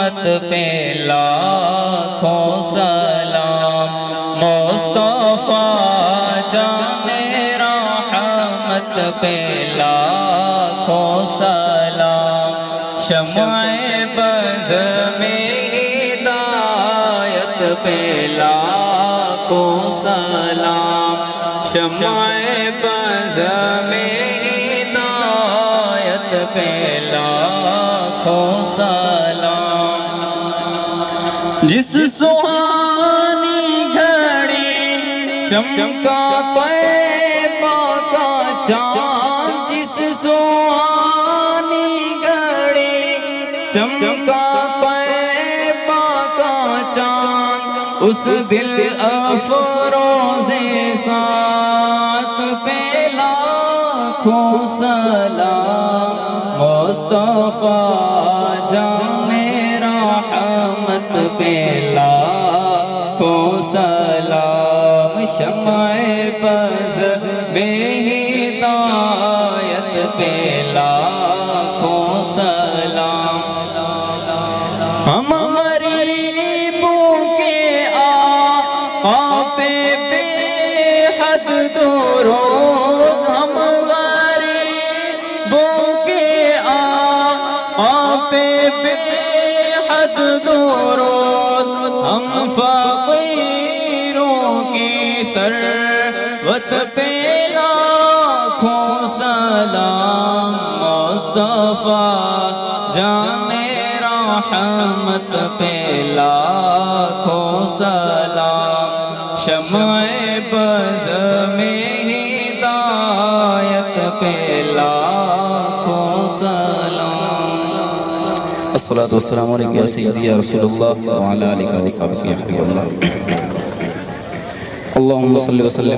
رحمت پہ لاکھوں سلام مصطفیٰ جان رحمت پہ لاکھوں سلام شمع بز میں ہدایت پہ لاکھوں سلام شمع بز میں ہدایت پہ لاکھوں سلام جس سہانی گھڑی چمکا طیبہ کا چاند جس سہانی گھڑی چمکا طیبہ کا چاند اس دل افروز ساتھ پہ لاکھوں سلام مصطفیٰ جان رحمت پہ لاکھوں سلام شمع بز میں ہدایت پہ لاکھوں سلام ہم غریبوں کے آقا پہ بے حد درود ہم غریبوں کے آقا پہ بے حد درود ہم فقیروں کی ثروت پہ لاکھوں سلام مصطفیٰ جان رحمت پہ لاکھوں سلام شمع بز میں ہدایت پہ لاکھوں سلام الصلاة والسلام علیکم یا سیدی یا رسول اللہ وعلی آلہ و صحبہ یا حبیب اللہ اللہم صلی وسلم